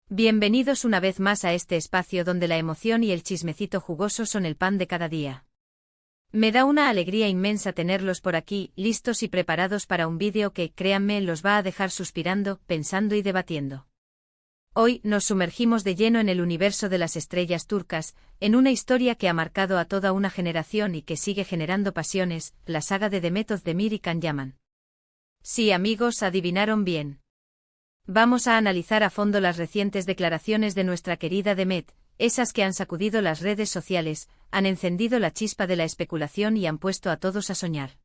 Bienvenidos una vez más a este espacio donde la emoción y el chismecito jugoso son el pan de cada día. Me da una alegría inmensa tenerlos por aquí, listos y preparados para un vídeo que, créanme, los va a dejar suspirando, pensando y debatiendo. Hoy nos sumergimos de lleno en el universo de las estrellas turcas, en una historia que ha marcado a toda una generación y que sigue generando pasiones, la saga de Demet Özdemir y Can Yaman. Sí, amigos, adivinaron bien. Vamos a analizar a fondo las recientes declaraciones de nuestra querida Demet, esas que han sacudido las redes sociales, han encendido la chispa de la especulación y han puesto a todos a soñar.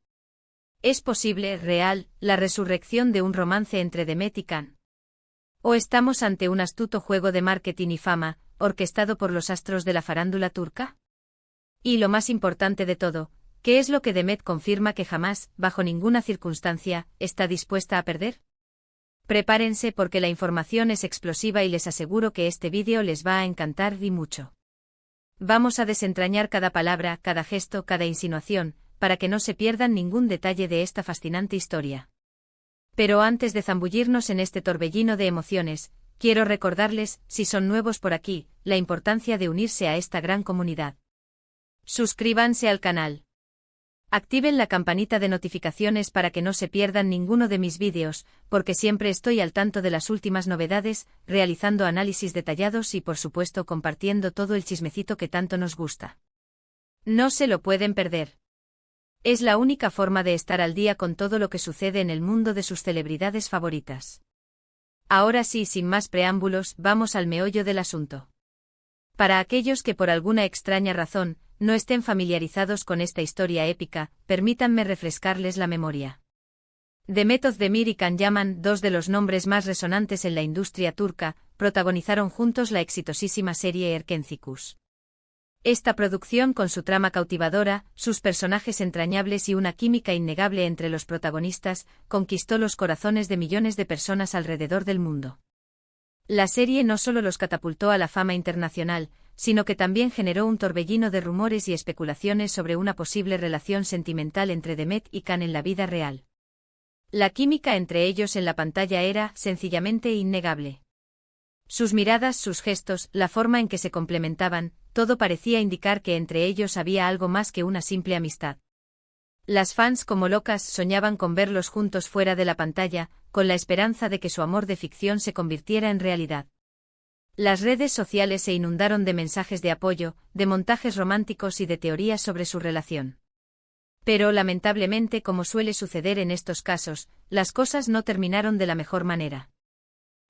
¿Es posible, real, la resurrección de un romance entre Demet y Can? ¿O estamos ante un astuto juego de marketing y fama, orquestado por los astros de la farándula turca? Y lo más importante de todo, ¿qué es lo que Demet confirma que jamás, bajo ninguna circunstancia, está dispuesta a perder? Prepárense porque la información es explosiva y les aseguro que este vídeo les va a encantar y mucho. Vamos a desentrañar cada palabra, cada gesto, cada insinuación, para que no se pierdan ningún detalle de esta fascinante historia. Pero antes de zambullirnos en este torbellino de emociones, quiero recordarles, si son nuevos por aquí, la importancia de unirse a esta gran comunidad. Suscríbanse al canal. Activen la campanita de notificaciones para que no se pierdan ninguno de mis vídeos, porque siempre estoy al tanto de las últimas novedades, realizando análisis detallados y por supuesto compartiendo todo el chismecito que tanto nos gusta. No se lo pueden perder. Es la única forma de estar al día con todo lo que sucede en el mundo de sus celebridades favoritas. Ahora sí, sin más preámbulos, vamos al meollo del asunto. Para aquellos que por alguna extraña razón no estén familiarizados con esta historia épica, permítanme refrescarles la memoria. Demet Özdemir y Can Yaman, dos de los nombres más resonantes en la industria turca, protagonizaron juntos la exitosísima serie Erkencikus. Esta producción, con su trama cautivadora, sus personajes entrañables y una química innegable entre los protagonistas, conquistó los corazones de millones de personas alrededor del mundo. La serie no solo los catapultó a la fama internacional, sino que también generó un torbellino de rumores y especulaciones sobre una posible relación sentimental entre Demet y Can en la vida real. La química entre ellos en la pantalla era, sencillamente, innegable. Sus miradas, sus gestos, la forma en que se complementaban, todo parecía indicar que entre ellos había algo más que una simple amistad. Las fans como locas soñaban con verlos juntos fuera de la pantalla, con la esperanza de que su amor de ficción se convirtiera en realidad. Las redes sociales se inundaron de mensajes de apoyo, de montajes románticos y de teorías sobre su relación. Pero lamentablemente, como suele suceder en estos casos, las cosas no terminaron de la mejor manera.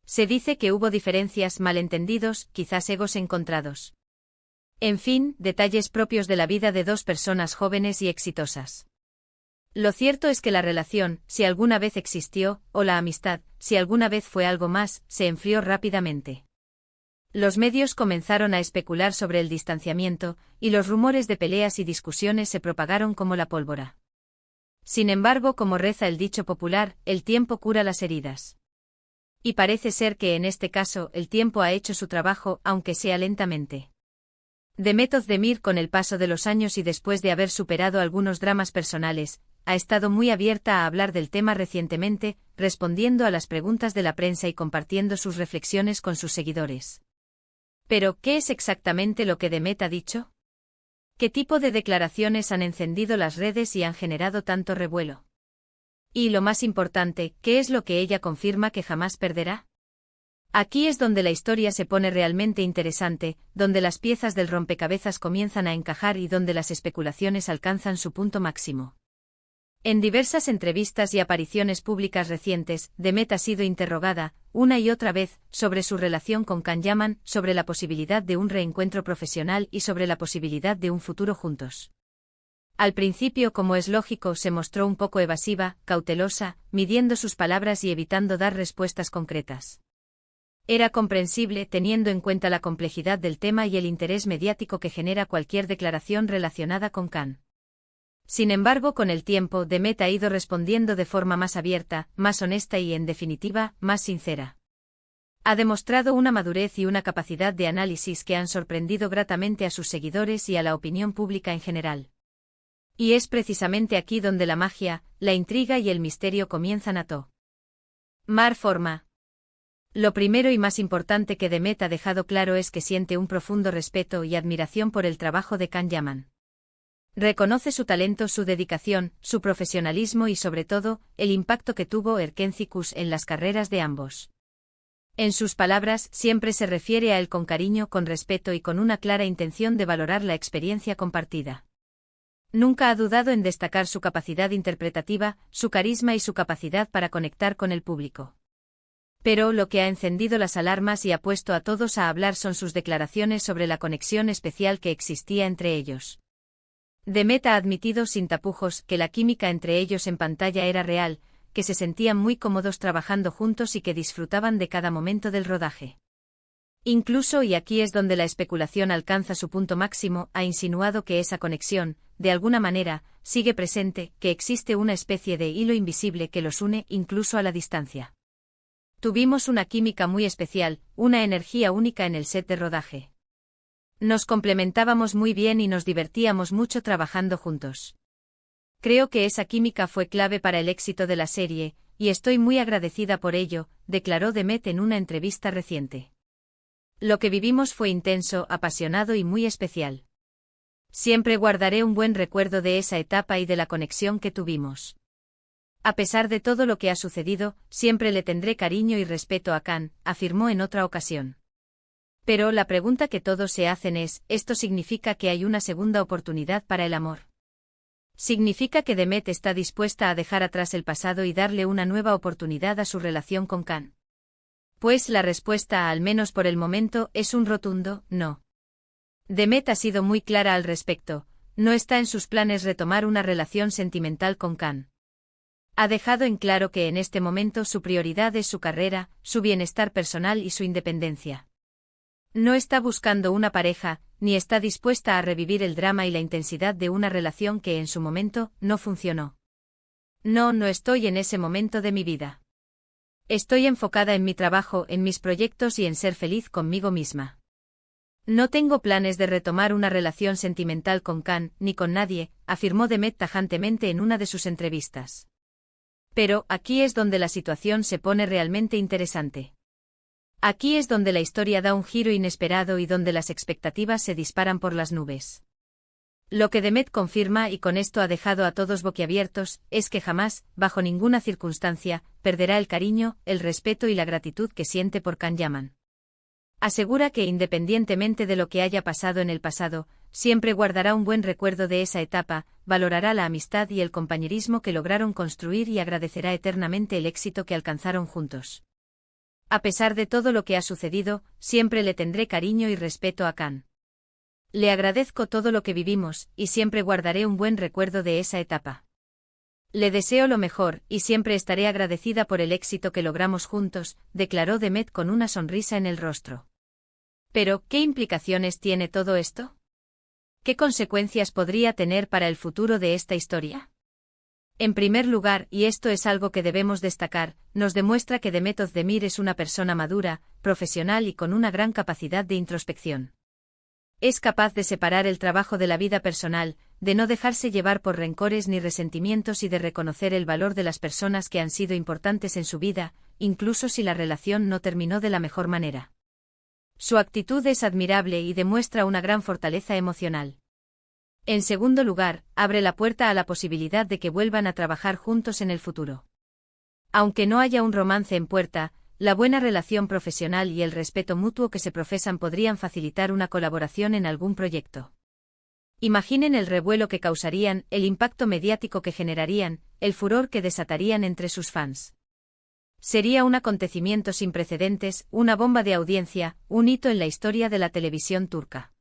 Se dice que hubo diferencias, malentendidos, quizás egos encontrados. En fin, detalles propios de la vida de dos personas jóvenes y exitosas. Lo cierto es que la relación, si alguna vez existió, o la amistad, si alguna vez fue algo más, se enfrió rápidamente. Los medios comenzaron a especular sobre el distanciamiento, y los rumores de peleas y discusiones se propagaron como la pólvora. Sin embargo, como reza el dicho popular, el tiempo cura las heridas. Y parece ser que en este caso el tiempo ha hecho su trabajo, aunque sea lentamente. Demet Özdemir, con el paso de los años y después de haber superado algunos dramas personales, ha estado muy abierta a hablar del tema recientemente, respondiendo a las preguntas de la prensa y compartiendo sus reflexiones con sus seguidores. Pero, ¿qué es exactamente lo que Demet ha dicho? ¿Qué tipo de declaraciones han encendido las redes y han generado tanto revuelo? Y lo más importante, ¿qué es lo que ella confirma que jamás perderá? Aquí es donde la historia se pone realmente interesante, donde las piezas del rompecabezas comienzan a encajar y donde las especulaciones alcanzan su punto máximo. En diversas entrevistas y apariciones públicas recientes, Demet ha sido interrogada, una y otra vez, sobre su relación con Can Yaman, sobre la posibilidad de un reencuentro profesional y sobre la posibilidad de un futuro juntos. Al principio, como es lógico, se mostró un poco evasiva, cautelosa, midiendo sus palabras y evitando dar respuestas concretas. Era comprensible teniendo en cuenta la complejidad del tema y el interés mediático que genera cualquier declaración relacionada con Can. Sin embargo, con el tiempo, Demet ha ido respondiendo de forma más abierta, más honesta y, en definitiva, más sincera. Ha demostrado una madurez y una capacidad de análisis que han sorprendido gratamente a sus seguidores y a la opinión pública en general. Y es precisamente aquí donde la magia, la intriga y el misterio comienzan a tomar forma. Lo primero y más importante que Demet ha dejado claro es que siente un profundo respeto y admiración por el trabajo de Can Yaman. Reconoce su talento, su dedicación, su profesionalismo y sobre todo, el impacto que tuvo Erkencicus en las carreras de ambos. En sus palabras, siempre se refiere a él con cariño, con respeto y con una clara intención de valorar la experiencia compartida. Nunca ha dudado en destacar su capacidad interpretativa, su carisma y su capacidad para conectar con el público. Pero lo que ha encendido las alarmas y ha puesto a todos a hablar son sus declaraciones sobre la conexión especial que existía entre ellos. Demet ha admitido sin tapujos que la química entre ellos en pantalla era real, que se sentían muy cómodos trabajando juntos y que disfrutaban de cada momento del rodaje. Incluso, y aquí es donde la especulación alcanza su punto máximo, ha insinuado que esa conexión, de alguna manera, sigue presente, que existe una especie de hilo invisible que los une incluso a la distancia. Tuvimos una química muy especial, una energía única en el set de rodaje. Nos complementábamos muy bien y nos divertíamos mucho trabajando juntos. Creo que esa química fue clave para el éxito de la serie, y estoy muy agradecida por ello, declaró Demet en una entrevista reciente. Lo que vivimos fue intenso, apasionado y muy especial. Siempre guardaré un buen recuerdo de esa etapa y de la conexión que tuvimos. A pesar de todo lo que ha sucedido, siempre le tendré cariño y respeto a Can, afirmó en otra ocasión. Pero la pregunta que todos se hacen es, ¿esto significa que hay una segunda oportunidad para el amor? ¿Significa que Demet está dispuesta a dejar atrás el pasado y darle una nueva oportunidad a su relación con Can? Pues la respuesta, al menos por el momento, es un rotundo no. Demet ha sido muy clara al respecto, no está en sus planes retomar una relación sentimental con Can. Ha dejado en claro que en este momento su prioridad es su carrera, su bienestar personal y su independencia. No está buscando una pareja, ni está dispuesta a revivir el drama y la intensidad de una relación que en su momento no funcionó. No estoy en ese momento de mi vida. Estoy enfocada en mi trabajo, en mis proyectos y en ser feliz conmigo misma. No tengo planes de retomar una relación sentimental con Can, ni con nadie, afirmó Demet tajantemente en una de sus entrevistas. Pero, aquí es donde la situación se pone realmente interesante. Aquí es donde la historia da un giro inesperado y donde las expectativas se disparan por las nubes. Lo que Demet confirma, y con esto ha dejado a todos boquiabiertos, es que jamás, bajo ninguna circunstancia, perderá el cariño, el respeto y la gratitud que siente por Can Yaman. Asegura que independientemente de lo que haya pasado en el pasado, siempre guardará un buen recuerdo de esa etapa, valorará la amistad y el compañerismo que lograron construir y agradecerá eternamente el éxito que alcanzaron juntos. A pesar de todo lo que ha sucedido, siempre le tendré cariño y respeto a Can. Le agradezco todo lo que vivimos, y siempre guardaré un buen recuerdo de esa etapa. Le deseo lo mejor, y siempre estaré agradecida por el éxito que logramos juntos, declaró Demet con una sonrisa en el rostro. Pero, ¿qué implicaciones tiene todo esto? ¿Qué consecuencias podría tener para el futuro de esta historia? En primer lugar, y esto es algo que debemos destacar, nos demuestra que Demet Özdemir es una persona madura, profesional y con una gran capacidad de introspección. Es capaz de separar el trabajo de la vida personal, de no dejarse llevar por rencores ni resentimientos y de reconocer el valor de las personas que han sido importantes en su vida, incluso si la relación no terminó de la mejor manera. Su actitud es admirable y demuestra una gran fortaleza emocional. En segundo lugar, abre la puerta a la posibilidad de que vuelvan a trabajar juntos en el futuro. Aunque no haya un romance en puerta, la buena relación profesional y el respeto mutuo que se profesan podrían facilitar una colaboración en algún proyecto. Imaginen el revuelo que causarían, el impacto mediático que generarían, el furor que desatarían entre sus fans. Sería un acontecimiento sin precedentes, una bomba de audiencia, un hito en la historia de la televisión turca.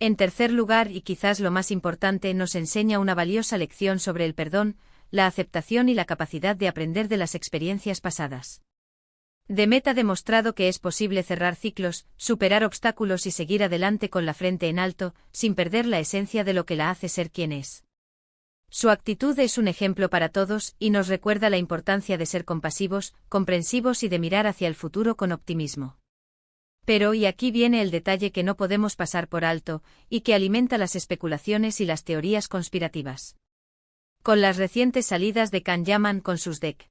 En tercer lugar, y quizás lo más importante, nos enseña una valiosa lección sobre el perdón, la aceptación y la capacidad de aprender de las experiencias pasadas. Demet ha demostrado que es posible cerrar ciclos, superar obstáculos y seguir adelante con la frente en alto, sin perder la esencia de lo que la hace ser quien es. Su actitud es un ejemplo para todos, y nos recuerda la importancia de ser compasivos, comprensivos y de mirar hacia el futuro con optimismo. Pero, y aquí viene el detalle que no podemos pasar por alto, y que alimenta las especulaciones y las teorías conspirativas. Con las recientes salidas de Can Yaman con sus Dek.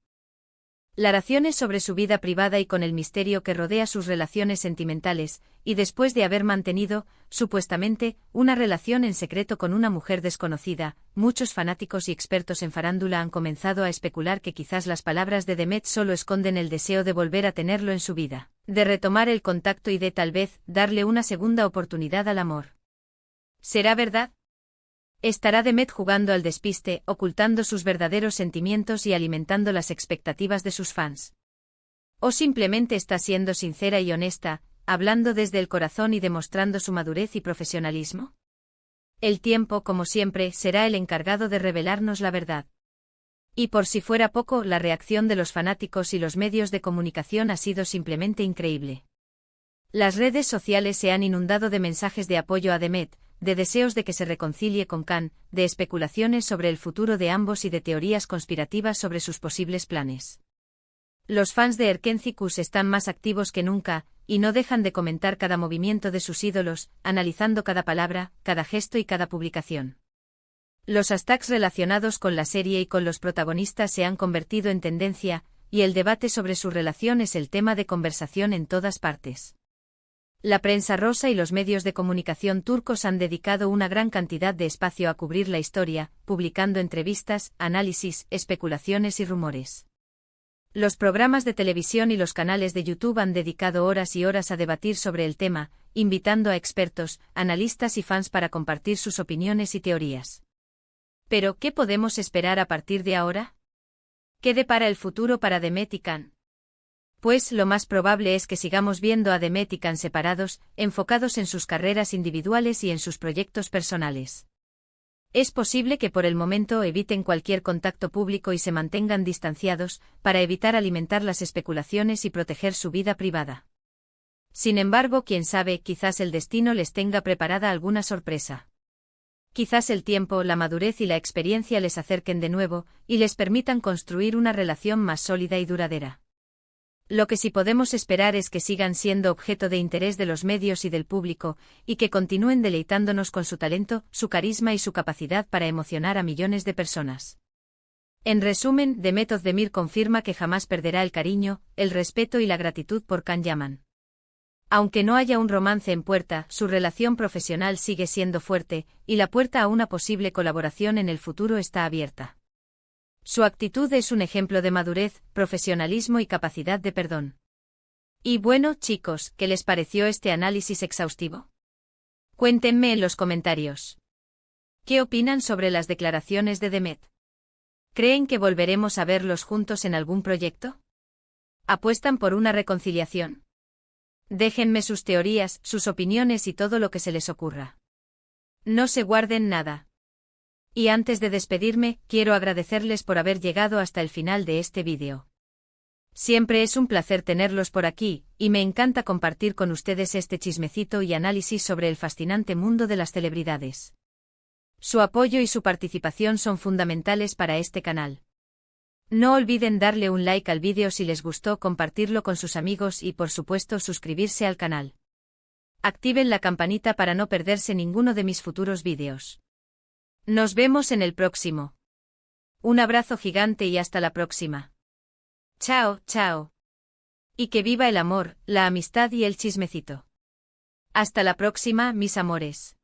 Narraciones sobre su vida privada y con el misterio que rodea sus relaciones sentimentales, y después de haber mantenido, supuestamente, una relación en secreto con una mujer desconocida, muchos fanáticos y expertos en farándula han comenzado a especular que quizás las palabras de Demet solo esconden el deseo de volver a tenerlo en su vida, de retomar el contacto y de tal vez darle una segunda oportunidad al amor. ¿Será verdad? ¿Estará Demet jugando al despiste, ocultando sus verdaderos sentimientos y alimentando las expectativas de sus fans? ¿O simplemente está siendo sincera y honesta, hablando desde el corazón y demostrando su madurez y profesionalismo? El tiempo, como siempre, será el encargado de revelarnos la verdad. Y por si fuera poco, la reacción de los fanáticos y los medios de comunicación ha sido simplemente increíble. Las redes sociales se han inundado de mensajes de apoyo a Demet, de deseos de que se reconcilie con Can, de especulaciones sobre el futuro de ambos y de teorías conspirativas sobre sus posibles planes. Los fans de Erkencikus están más activos que nunca, y no dejan de comentar cada movimiento de sus ídolos, analizando cada palabra, cada gesto y cada publicación. Los hashtags relacionados con la serie y con los protagonistas se han convertido en tendencia, y el debate sobre su relación es el tema de conversación en todas partes. La prensa rosa y los medios de comunicación turcos han dedicado una gran cantidad de espacio a cubrir la historia, publicando entrevistas, análisis, especulaciones y rumores. Los programas de televisión y los canales de YouTube han dedicado horas y horas a debatir sobre el tema, invitando a expertos, analistas y fans para compartir sus opiniones y teorías. Pero, ¿qué podemos esperar a partir de ahora? ¿Qué depara el futuro para Demet y Can? Pues lo más probable es que sigamos viendo a Demet y Can separados, enfocados en sus carreras individuales y en sus proyectos personales. Es posible que por el momento eviten cualquier contacto público y se mantengan distanciados, para evitar alimentar las especulaciones y proteger su vida privada. Sin embargo, quién sabe, quizás el destino les tenga preparada alguna sorpresa. Quizás el tiempo, la madurez y la experiencia les acerquen de nuevo, y les permitan construir una relación más sólida y duradera. Lo que sí podemos esperar es que sigan siendo objeto de interés de los medios y del público, y que continúen deleitándonos con su talento, su carisma y su capacidad para emocionar a millones de personas. En resumen, Demet Özdemir confirma que jamás perderá el cariño, el respeto y la gratitud por Can Yaman. Aunque no haya un romance en puerta, su relación profesional sigue siendo fuerte, y la puerta a una posible colaboración en el futuro está abierta. Su actitud es un ejemplo de madurez, profesionalismo y capacidad de perdón. Y bueno, chicos, ¿qué les pareció este análisis exhaustivo? Cuéntenme en los comentarios. ¿Qué opinan sobre las declaraciones de Demet? ¿Creen que volveremos a verlos juntos en algún proyecto? ¿Apuestan por una reconciliación? Déjenme sus teorías, sus opiniones y todo lo que se les ocurra. No se guarden nada. Y antes de despedirme, quiero agradecerles por haber llegado hasta el final de este vídeo. Siempre es un placer tenerlos por aquí, y me encanta compartir con ustedes este chismecito y análisis sobre el fascinante mundo de las celebridades. Su apoyo y su participación son fundamentales para este canal. No olviden darle un like al vídeo si les gustó, compartirlo con sus amigos y por supuesto suscribirse al canal. Activen la campanita para no perderse ninguno de mis futuros vídeos. Nos vemos en el próximo. Un abrazo gigante y hasta la próxima. Chao, chao. Y que viva el amor, la amistad y el chismecito. Hasta la próxima, mis amores.